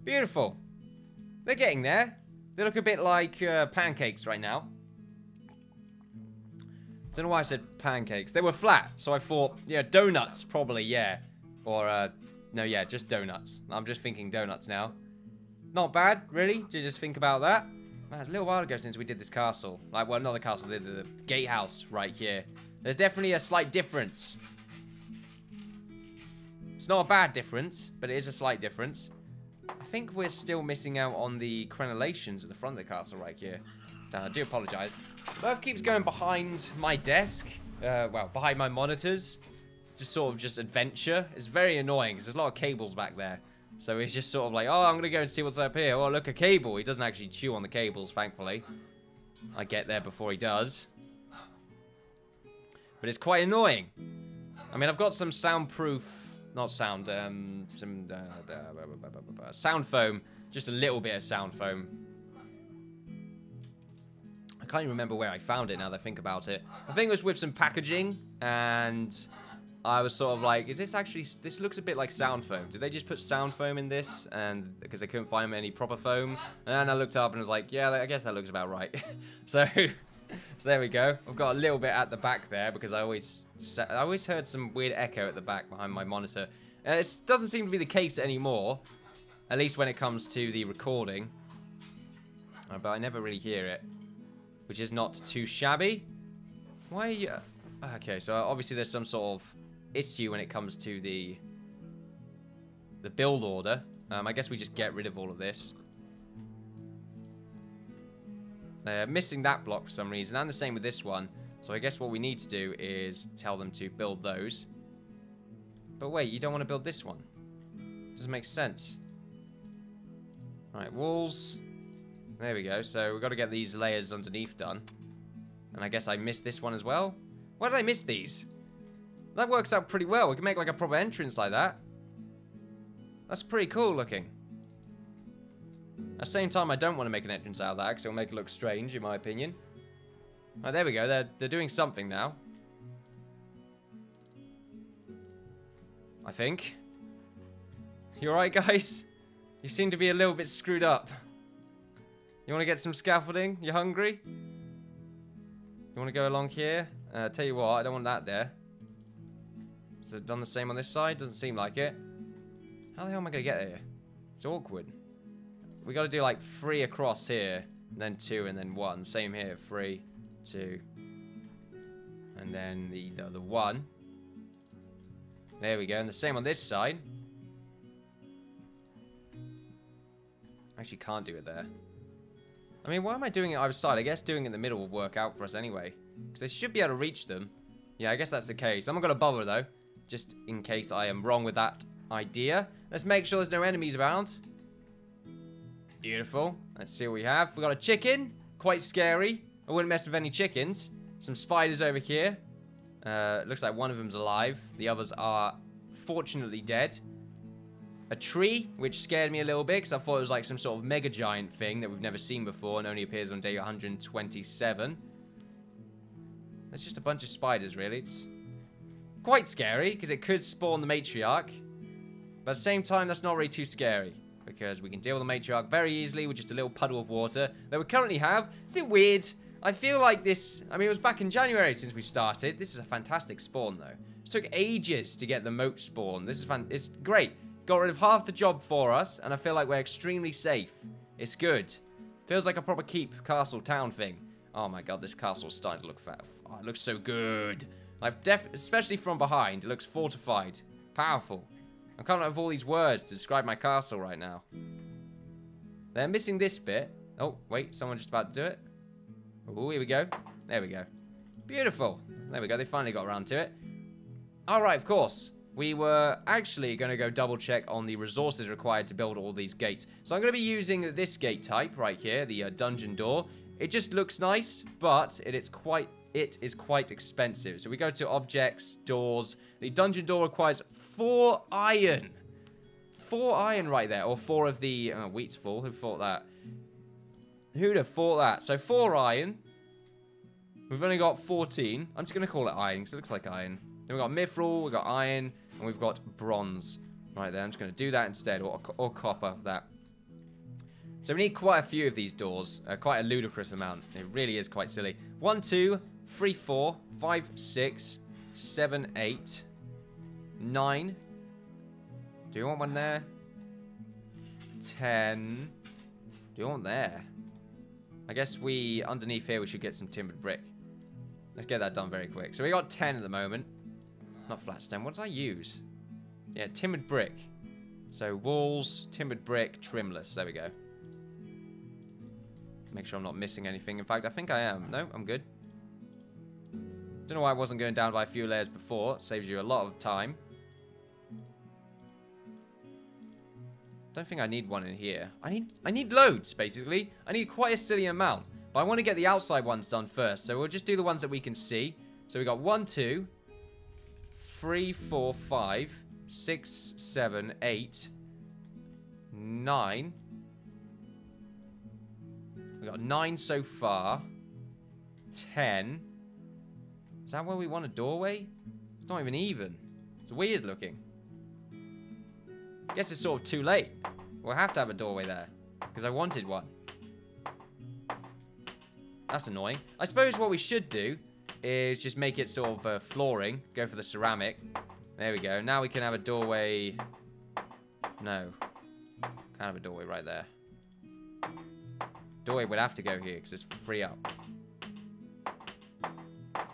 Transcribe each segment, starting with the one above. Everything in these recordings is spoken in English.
Beautiful. They're getting there. They look a bit like pancakes right now. Don't know why I said pancakes. They were flat, so I thought, yeah, donuts, probably, yeah. Or, no, yeah, just donuts. I'm just thinking donuts now. Not bad, really, to just think about that. Man, it's a little while ago since we did this castle. Like, well, not the castle, the gatehouse right here. There's definitely a slight difference. It's not a bad difference, but it is a slight difference. I think we're still missing out on the crenellations at the front of the castle right here. I do apologise. Murph keeps going behind my desk. Well, behind my monitors. Just sort of just adventure. It's very annoying because there's a lot of cables back there. So he's just sort of like, oh, I'm going to go and see what's up here. Oh, look, a cable. He doesn't actually chew on the cables, thankfully. I get there before he does. But it's quite annoying. I mean, I've got some soundproof... Not sound, some sound foam. Just a little bit of sound foam. I can't even remember where I found it now that I think about it. I think it was with some packaging, and I was sort of like, is this actually... This looks a bit like sound foam. Did they just put sound foam in this? And because they couldn't find any proper foam. And then I looked up and was like, yeah, I guess that looks about right. So there we go. I've got a little bit at the back there because I always heard some weird echo at the back behind my monitor. It doesn't seem to be the case anymore, at least when it comes to the recording. But I never really hear it, which is not too shabby. Why are you... Okay, so obviously there's some sort of issue when it comes to the build order. I guess we just get rid of all of this. They're missing that block for some reason, and the same with this one. So I guess what we need to do is tell them to build those. But wait, you don't want to build this one. Doesn't make sense. Alright, walls. There we go. So we've got to get these layers underneath done. And I guess I missed this one as well. Why did I miss these? That works out pretty well. We can make like a proper entrance like that. That's pretty cool looking. At the same time, I don't want to make an entrance out of that because it'll make it look strange, in my opinion. Right, there we go. They're doing something now. I think. You alright, guys? You seem to be a little bit screwed up. You want to get some scaffolding? You hungry? You want to go along here? Tell you what, I don't want that there. Is it done the same on this side? Doesn't seem like it. How the hell am I going to get here? It's awkward. We got to do like 3 across here, and then 2, and then 1. Same here, 3, 2, and then the 1. There we go, and the same on this side. Actually, can't do it there. I mean, why am I doing it either side? I guess doing it in the middle will work out for us anyway, because they should be able to reach them. Yeah, I guess that's the case. I'm not going to bother though, just in case I am wrong with that idea. Let's make sure there's no enemies around. Beautiful. Let's see what we have. We got a chicken. Quite scary. I wouldn't mess with any chickens. Some spiders over here. Looks like one of them's alive. The others are fortunately dead. A tree, which scared me a little bit because I thought it was like some sort of mega giant thing that we've never seen before and only appears on day 127. That's just a bunch of spiders, really. It's quite scary because it could spawn the matriarch. But at the same time, that's not really too scary, because we can deal with the matriarch very easily with just a little puddle of water that we currently have. Is it weird? I feel like this... I mean, it was back in January since we started. This is a fantastic spawn, though. It took ages to get the moat spawn. This is it's great. Got rid of half the job for us, and I feel like we're extremely safe. It's good. Feels like a proper keep castle town thing. Oh my god, this castle's starting to look fat. Oh, it looks so good. Especially from behind, it looks fortified. Powerful. I'm coming up with all these words to describe my castle right now. They're missing this bit. Oh, wait, someone just about to do it. Oh, here we go. There we go. Beautiful. There we go, they finally got around to it. Alright, of course. We were actually going to go double check on the resources required to build all these gates. So I'm going to be using this gate type right here, the dungeon door. It just looks nice, but it is quite expensive. So we go to objects, doors. The dungeon door requires 4 iron. 4 iron right there, or 4 of the wheat's full. Who thought that? Who'd have thought that? So 4 iron. We've only got 14. I'm just going to call it iron because it looks like iron. Then we've got mithril, we've got iron, and we've got bronze right there. I'm just going to do that instead, or copper, that. So we need quite a few of these doors. Quite a ludicrous amount. It really is quite silly. 1, 2, 3, 4, 5, 6, 7, 8, 9. Do you want one there? 10. Do you want there? I guess underneath here, we should get some timbered brick. Let's get that done very quick. So we got 10 at the moment. Not flat stone. What did I use? Yeah, timbered brick. So walls, timbered brick, trimless. There we go. Make sure I'm not missing anything. In fact, I think I am. No, I'm good. Don't know why I wasn't going down by a few layers before. It saves you a lot of time. Don't think I need one in here. I need loads, basically. I need quite a silly amount. But I want to get the outside ones done first. So we'll just do the ones that we can see. So we got 1, 2, 3, 4, 5, 6, 7, 8, 9. We got 9 so far. 10. Is that where we want a doorway? It's not even. It's weird looking. Guess it's sort of too late. We'll have to have a doorway there. Because I wanted one. That's annoying. I suppose what we should do is just make it sort of flooring. Go for the ceramic. There we go. Now we can have a doorway. No. Can't have a doorway right there. Doorway would have to go here because it's free up.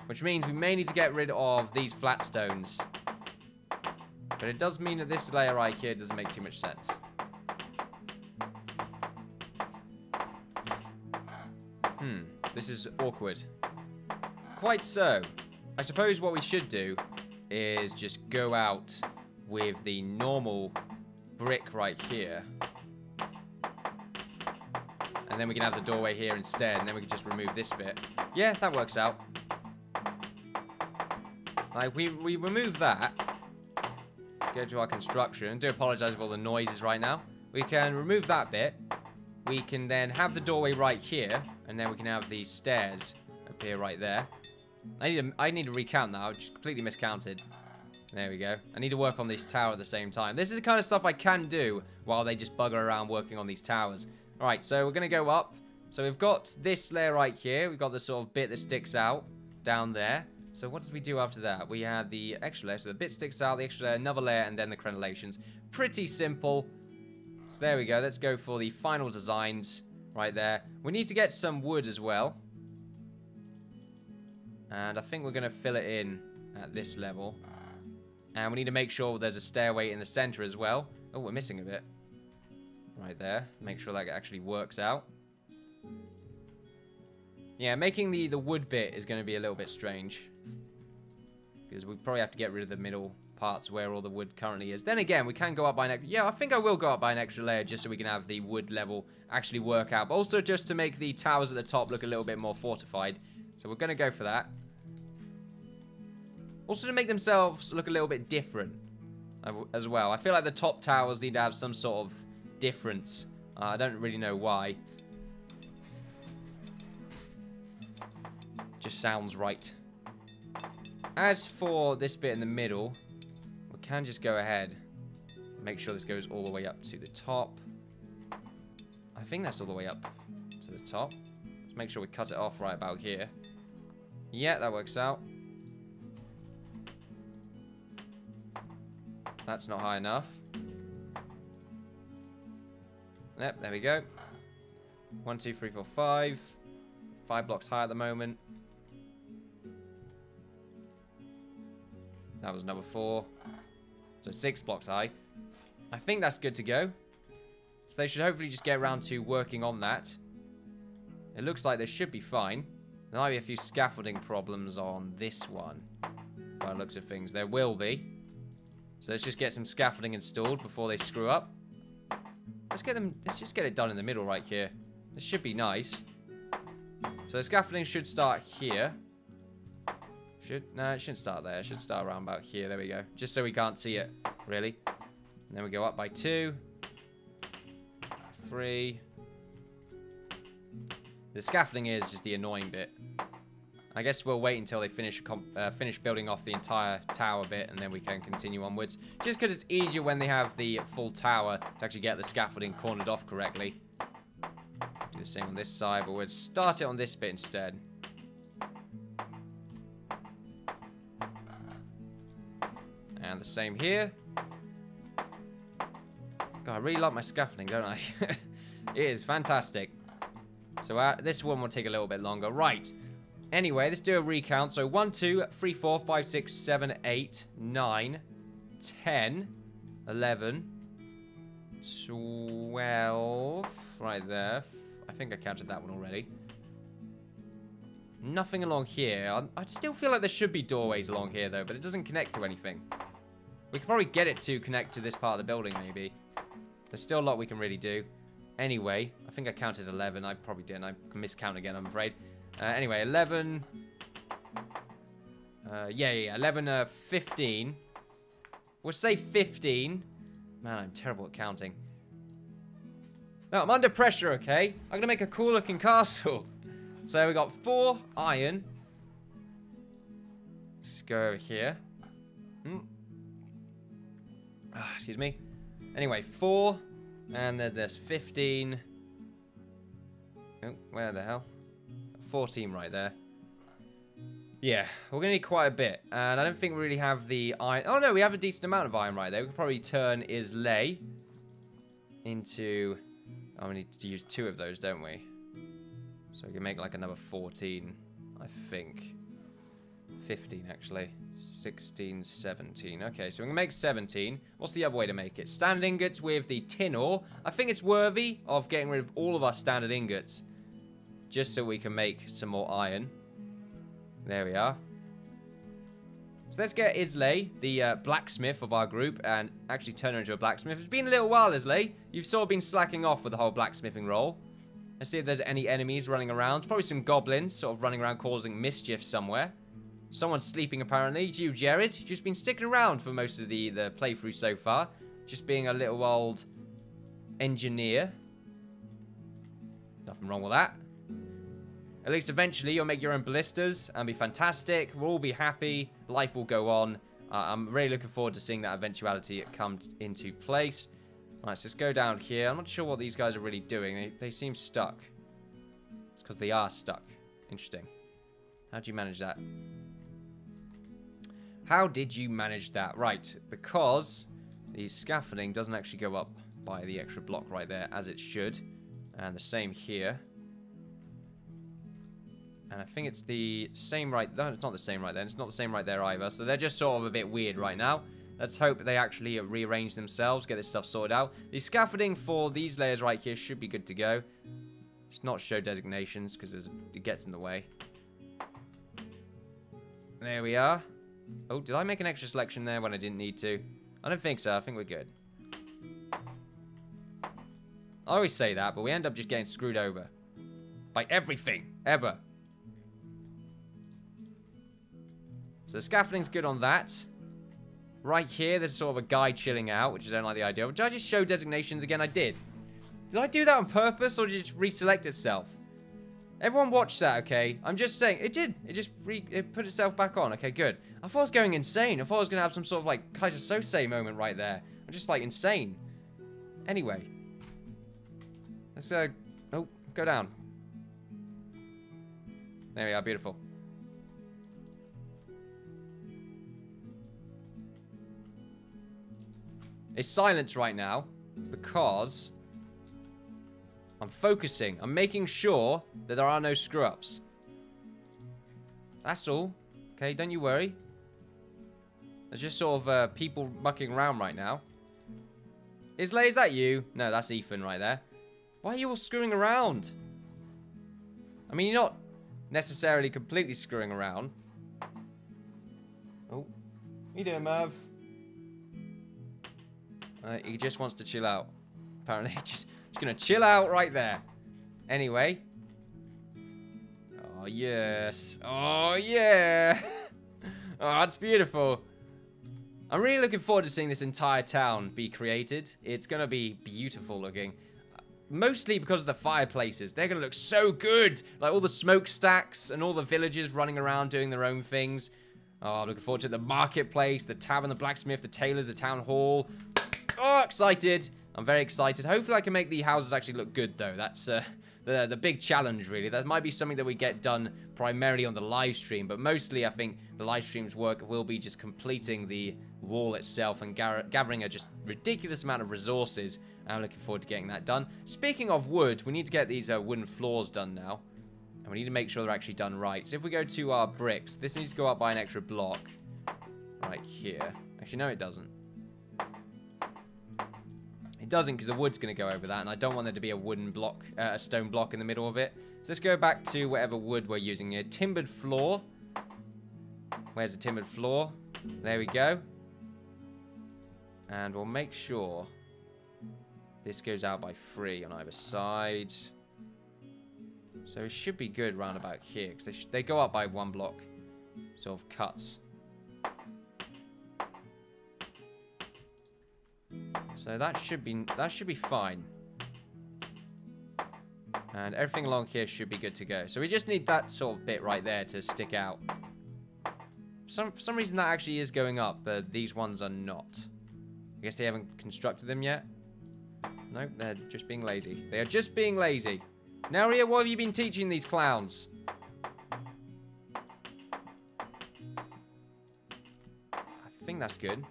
Which means we may need to get rid of these flat stones. But it does mean that this layer right here doesn't make too much sense. This is awkward. Quite so. I suppose what we should do is just go out with the normal brick right here. And then we can have the doorway here instead, and then we can just remove this bit. Yeah, that works out. Like, we remove that. Go to our construction. Do apologize for all the noises right now. We can remove that bit. We can then have the doorway right here, and then we can have these stairs appear right there. I need to recount now. I just completely miscounted. There we go. I need to work on this tower at the same time. This is the kind of stuff I can do while they just bugger around working on these towers. Alright, so we're going to go up. So we've got this layer right here. We've got the sort of bit that sticks out down there. So what did we do after that? We had the extra layer. So the bit sticks out, the extra layer, another layer, and then the crenellations. Pretty simple. So there we go. Let's go for the final designs right there. We need to get some wood as well. And I think we're going to fill it in at this level. And we need to make sure there's a stairway in the center as well. Oh, we're missing a bit. Right there. Make sure that actually works out. Yeah, making the wood bit is going to be a little bit strange. Because we probably have to get rid of the middle parts where all the wood currently is. Then again, we can go up by an extra... Yeah, I think I will go up by an extra layer just so we can have the wood level actually work out. But also just to make the towers at the top look a little bit more fortified. So we're going to go for that. Also to make themselves look a little bit different as well. I feel like the top towers need to have some sort of difference. I don't really know why. Just sounds right. As for this bit in the middle, we can just go ahead and make sure this goes all the way up to the top. I think that's all the way up to the top. Let's make sure we cut it off right about here. Yeah, that works out. That's not high enough. Yep, there we go. 1, 2, 3, 4, 5. 5 blocks high at the moment. That was another 4. So 6 blocks high. I think that's good to go. So they should hopefully just get around to working on that. It looks like they should be fine. There might be a few scaffolding problems on this one. By the looks of things, there will be. So let's just get some scaffolding installed before they screw up. Let's just get it done in the middle right here. This should be nice. So the scaffolding should start here. No, it shouldn't start there. It should start around about here. There we go. Just so we can't see it, really. And then we go up by 2. 3. The scaffolding is just the annoying bit. I guess we'll wait until they finish building off the entire tower bit, and then we can continue onwards. Just because it's easier when they have the full tower to actually get the scaffolding cornered off correctly. the same on this side, but we'll start it on this bit instead. And the same here. God, I really like my scaffolding, don't I? It is fantastic. So this one will take a little bit longer. Right. Anyway, let's do a recount. So 1, 2, 3, 4, 5, 6, 7, 8, 9, 10, 11, 12. Right there. I think I counted that one already. Nothing along here. I still feel like there should be doorways along here, though, but it doesn't connect to anything. We could probably get it to connect to this part of the building, maybe. There's still a lot we can really do. Anyway, I think I counted 11. I probably didn't. I can miscount again, I'm afraid. Anyway, 11. Yeah. 11, 15. We'll say 15. Man, I'm terrible at counting. Now, I'm under pressure, okay? I'm going to make a cool-looking castle. So, we got 4 iron. Let's go over here. Excuse me. Anyway, 4. And then there's 15. Oh, where the hell? 14 right there. Yeah, we're going to need quite a bit. And I don't think we really have the iron. Oh, no, we have a decent amount of iron right there. We could probably turn Islay into... Oh, we need to use 2 of those, don't we? So we can make like another 14, I think. 15, actually. 16, 17. Okay, so we're going to make 17. What's the other way to make it? Standard ingots with the tin ore. I think it's worthy of getting rid of all of our standard ingots. Just so we can make some more iron. There we are. So let's get Islay, the blacksmith of our group, and actually turn her into a blacksmith. It's been a little while, Islay. You've sort of been slacking off with the whole blacksmithing role. Let's see if there's any enemies running around. Probably some goblins sort of running around causing mischief somewhere. Someone's sleeping, apparently. It's you, Jared. You've just been sticking around for most of the playthrough so far. Just being a little old engineer. Nothing wrong with that. At least eventually you'll make your own ballistas and be fantastic. We'll all be happy. Life will go on. I'm really looking forward to seeing that eventuality come into place. Right, let's just go down here. I'm not sure what these guys are really doing. They seem stuck. It's because they are stuck. Interesting. How do you manage that? How did you manage that? Right, because the scaffolding doesn't actually go up by the extra block right there as it should. And the same here. And I think it's the same right... No, it's not the same right there. It's not the same right there either. So they're just sort of a bit weird right now. Let's hope they actually rearrange themselves, get this stuff sorted out. The scaffolding for these layers right here should be good to go. Just not show designations because it gets in the way. There we are. Oh, did I make an extra selection there when I didn't need to? I don't think so. I think we're good. I always say that, but we end up just getting screwed over. By everything. Ever. So the scaffolding's good on that. Right here, there's sort of a guy chilling out, which I don't like the idea of. Did I just show designations again? I did. Did I do that on purpose, or did it just reselect itself? Everyone watch that, okay? I'm just saying, it did. It just it put itself back on. Okay, good. I thought I was going insane. I thought I was going to have some sort of, like, Kaiser Sose moment right there. I'm just, like, insane. Anyway. Let's, oh, go down. There we are, beautiful. It's silence right now because I'm focusing. I'm making sure that there are no screw-ups. That's all. Okay, don't you worry. There's just sort of people mucking around right now. Islay, is that you? No, that's Ethan right there. Why are you all screwing around? I mean, you're not necessarily completely screwing around. Oh. What you doing, Merv? He just wants to chill out. Apparently, just gonna chill out right there. Anyway. Oh, yes. Oh, yeah. Oh, that's beautiful. I'm really looking forward to seeing this entire town be created. It's gonna be beautiful looking. Mostly because of the fireplaces. They're gonna look so good. Like all the smokestacks and all the villagers running around doing their own things. Oh, I'm looking forward to the marketplace, the tavern, the blacksmith, the tailors, the town hall. Oh, excited. I'm very excited. Hopefully I can make the houses actually look good, though. That's the big challenge, really. That might be something that we get done primarily on the live stream, but mostly I think the live stream's work will be just completing the wall itself and gathering a just ridiculous amount of resources. I'm looking forward to getting that done. Speaking of wood, we need to get these wooden floors done now. And we need to make sure they're actually done right. So if we go to our bricks, this needs to go up by an extra block. Right here. Actually, no, it doesn't. It doesn't because the wood's going to go over that. And I don't want there to be a wooden block, a stone block in the middle of it. So let's go back to whatever wood we're using here. Timbered floor. Where's the timbered floor? There we go. And we'll make sure this goes out by 3 on either side. So it should be good round about here, because they go up by 1 block, sort of cuts. So that should be fine. And everything along here should be good to go. So we just need that sort of bit right there to stick out. For some reason that actually is going up, but these ones are not. I guess they haven't constructed them yet. Nope, they're just being lazy. They are just being lazy. Naria, what have you been teaching these clowns? I think that's good.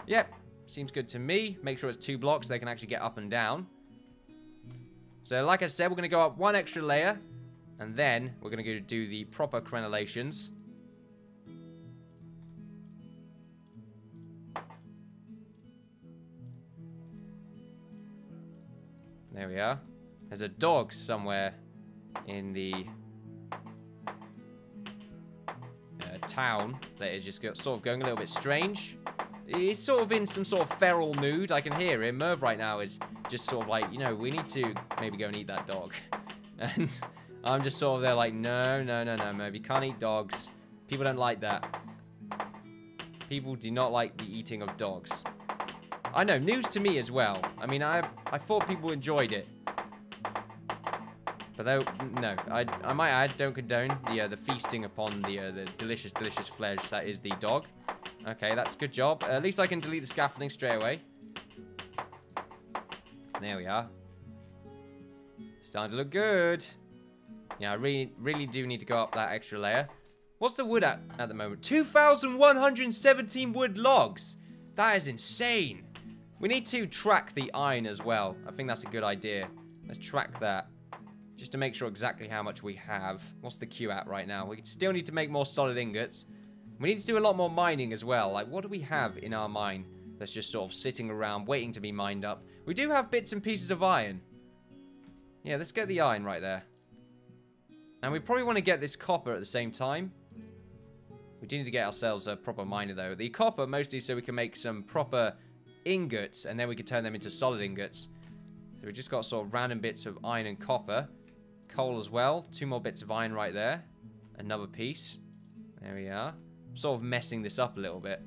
Yep, seems good to me. Make sure it's 2 blocks so they can actually get up and down. So like I said, we're going to go up 1 extra layer. And then we're going to go do the proper crenellations. There we are. There's a dog somewhere in the town that is just sort of going a little bit strange. He's sort of in some sort of feral mood. I can hear him. Merv right now is just sort of like, you know, we need to maybe go and eat that dog. And I'm just sort of there like, no, Merv, you can't eat dogs. People don't like that. People do not like the eating of dogs. I know, news to me as well. I mean, I thought people enjoyed it. But though, no, I might add, don't condone the feasting upon the delicious, delicious flesh that is the dog. Okay, that's a good job. At least I can delete the scaffolding straight away. There we are. Starting to look good. Yeah, I really do need to go up that extra layer. What's the wood at the moment? 2,117 wood logs. That is insane. We need to track the iron as well. I think that's a good idea. Let's track that. Just to make sure exactly how much we have. What's the queue at right now? We still need to make more solid ingots. We need to do a lot more mining as well. Like, what do we have in our mine that's just sort of sitting around waiting to be mined up? We do have bits and pieces of iron. Yeah, let's get the iron right there. And we probably want to get this copper at the same time. We do need to get ourselves a proper miner, though. The copper, mostly so we can make some proper ingots, and then we can turn them into solid ingots. So we just got sort of random bits of iron and copper. Coal as well. 2 more bits of iron right there. Another piece. There we are. Sort of messing this up a little bit.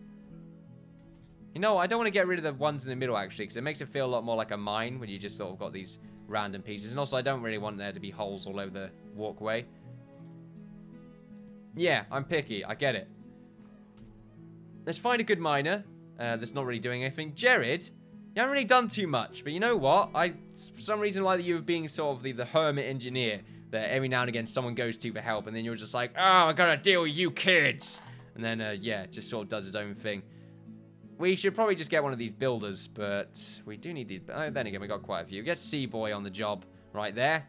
You know, I don't want to get rid of the ones in the middle, actually, because it makes it feel a lot more like a mine when you just sort of got these random pieces. And also, I don't really want there to be holes all over the walkway. Yeah, I'm picky. I get it. Let's find a good miner that's not really doing anything. Jared, you haven't really done too much, but you know what? For some reason, like you being sort of the hermit engineer that every now and again someone goes to for help, and then you're just like, oh, I gotta deal with you kids. And then, yeah, just sort of does his own thing. We should probably just get one of these builders, but we do need these. Oh, then again, we got quite a few. Get Seaboy on the job right there.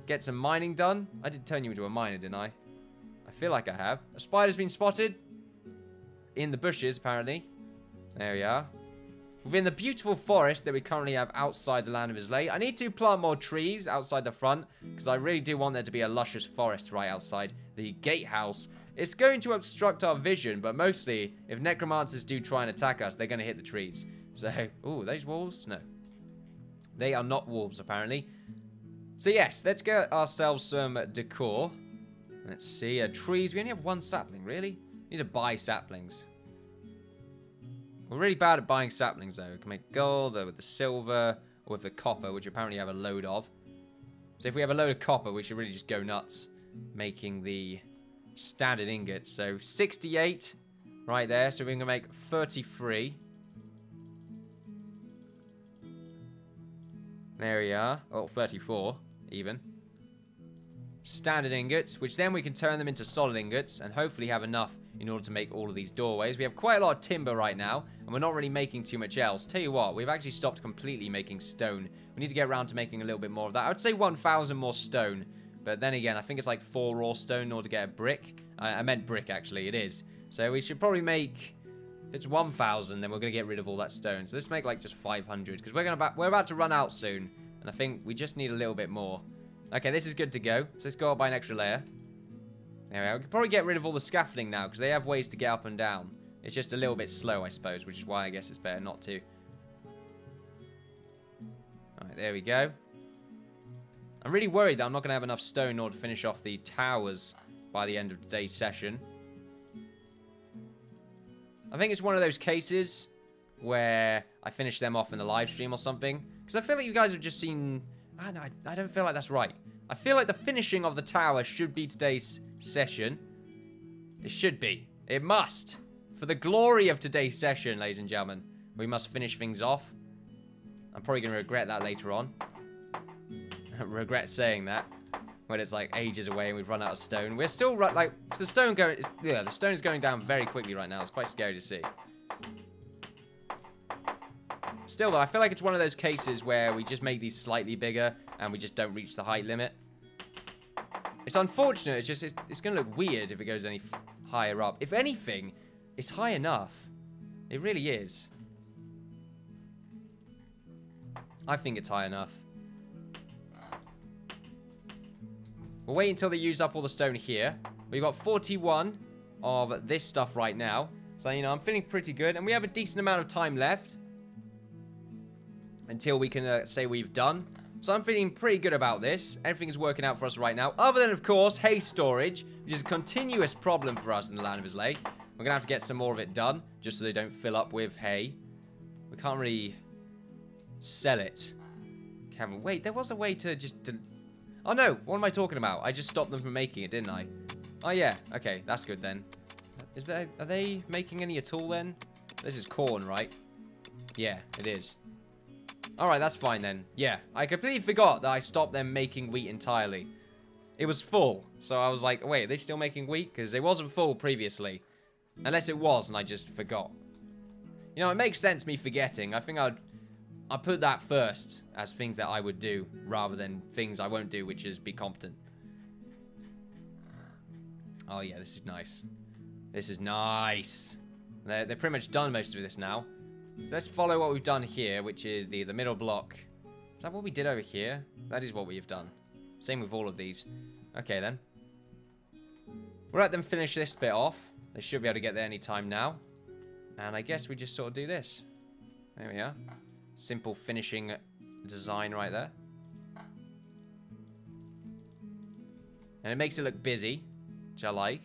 Get some mining done. I did turn you into a miner, didn't I? I feel like I have. A spider's been spotted. In the bushes, apparently. There we are. Within the beautiful forest that we currently have outside the land of Islay. I need to plant more trees outside the front, because I really do want there to be a luscious forest right outside the gatehouse. It's going to obstruct our vision, but mostly, if necromancers do try and attack us, they're going to hit the trees. So, ooh, those wolves? No. They are not wolves, apparently. So yes, let's get ourselves some decor. Let's see, trees. We only have 1 sapling, really? We need to buy saplings. We're really bad at buying saplings, though. We can make gold with the silver or with the copper, which apparently have a load of. So if we have a load of copper, we should really just go nuts making the standard ingots. So 68 right there. So we're going to make 33. There we are. Oh, 34, even. Standard ingots, which then we can turn them into solid ingots and hopefully have enough in order to make all of these doorways. We have quite a lot of timber right now, and we're not really making too much else. Tell you what, we've actually stopped completely making stone. We need to get around to making a little bit more of that. I would say 1,000 more stone, but then again, I think it's like 4 raw stone in order to get a brick. I meant brick, actually, it is. So we should probably make... If it's 1,000, then we're going to get rid of all that stone. So let's make like just 500, because we're about to run out soon, and I think we just need a little bit more. Okay, this is good to go. So let's go up by an extra layer. There we are. We can probably get rid of all the scaffolding now, because they have ways to get up and down. It's just a little bit slow, I suppose, which is why I guess it's better not to. Alright, there we go. I'm really worried that I'm not going to have enough stone in order to finish off the towers by the end of today's session. I think it's one of those cases where I finish them off in the live stream or something. Because I feel like you guys have just seen... I don't feel like that's right. I feel like the finishing of the tower should be today's session. It should be. It must. For the glory of today's session, ladies and gentlemen, we must finish things off. I'm probably going to regret that later on. Regret saying that. When it's like ages away and we've run out of stone. We're still, like, the stone is going down very quickly right now. It's quite scary to see. Still, though, I feel like it's one of those cases where we just make these slightly bigger and we just don't reach the height limit. It's unfortunate. It's just, it's going to look weird if it goes any higher up. If anything, it's high enough. It really is. I think it's high enough. We'll wait until they use up all the stone here. We've got 41 of this stuff right now. So, you know, I'm feeling pretty good. And we have a decent amount of time left until we can say we've done. So I'm feeling pretty good about this. Everything is working out for us right now. Other than, of course, hay storage, which is a continuous problem for us in the land of Islay. We're going to have to get some more of it done, just so they don't fill up with hay. We can't really sell it. Can we? Wait, there was a way to just... Oh, no. What am I talking about? I just stopped them from making it, didn't I? Oh, yeah. Okay, that's good then. Are they making any at all then? This is corn, right? Yeah, it is. Alright, that's fine then. Yeah, I completely forgot that I stopped them making wheat entirely. It was full, so I was like, wait, are they still making wheat? Because it wasn't full previously. Unless it was, and I just forgot. You know, it makes sense me forgetting. I think I'd put that first as things that I would do, rather than things I won't do, which is be competent. Oh yeah, this is nice. This is nice. They're pretty much done most of this now. So let's follow what we've done here, which is the middle block. Is that what we did over here? That is what we have done. Same with all of these. Okay, then. We'll let them finish this bit off. They should be able to get there any time now. And I guess we just sort of do this. There we are. Simple finishing design right there. And it makes it look busy, which I like.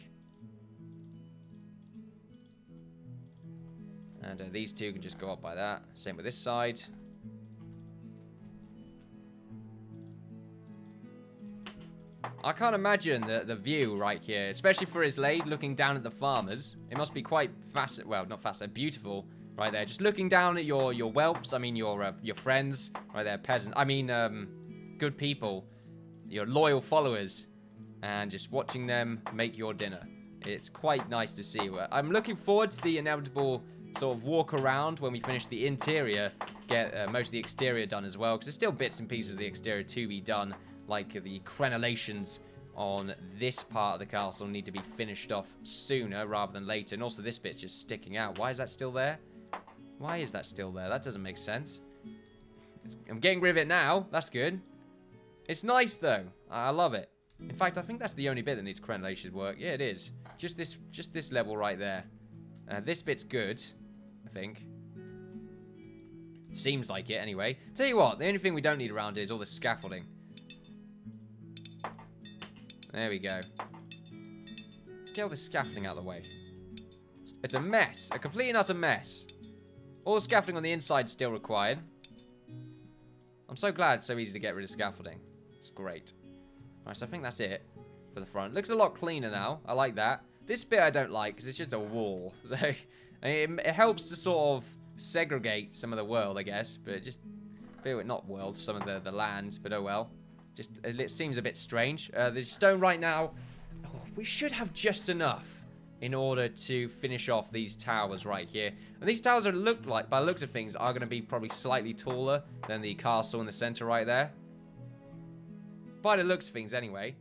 And these two can just go up by that. Same with this side. I can't imagine the view right here, especially for Islay, looking down at the farmers. It must be quite fast, well, not fast, beautiful right there. Just looking down at your whelps, I mean your friends, right there, peasant. I mean, good people, your loyal followers, and just watching them make your dinner. It's quite nice to see. I'm looking forward to the inevitable sort of walk around when we finish the interior, get most of the exterior done as well, because there's still bits and pieces of the exterior to be done, like the crenellations on this part of the castle need to be finished off sooner rather than later, and also this bit's just sticking out. Why is that still there? Why is that still there? That doesn't make sense. I'm getting rid of it now. That's good. It's nice though. I love it. In fact, I think that's the only bit that needs crenellation work. Yeah, it is. Just this level right there. This bit's good, I think. Seems like it, anyway. Tell you what, the only thing we don't need around here is all this scaffolding. There we go. Let's get all this scaffolding out of the way. It's a mess. A complete and utter mess. All the scaffolding on the inside still required. I'm so glad it's so easy to get rid of scaffolding. It's great. Alright, so I think that's it for the front. Looks a lot cleaner now. I like that. This bit I don't like because it's just a wall. So it helps to sort of segregate some of the world, I guess. But Not world, some of the land, but oh well. Just, it seems a bit strange. The stone right now, we should have just enough in order to finish off these towers right here. And these towers by the looks of things, are going to be probably slightly taller than the castle in the center right there. By the looks of things, anyway.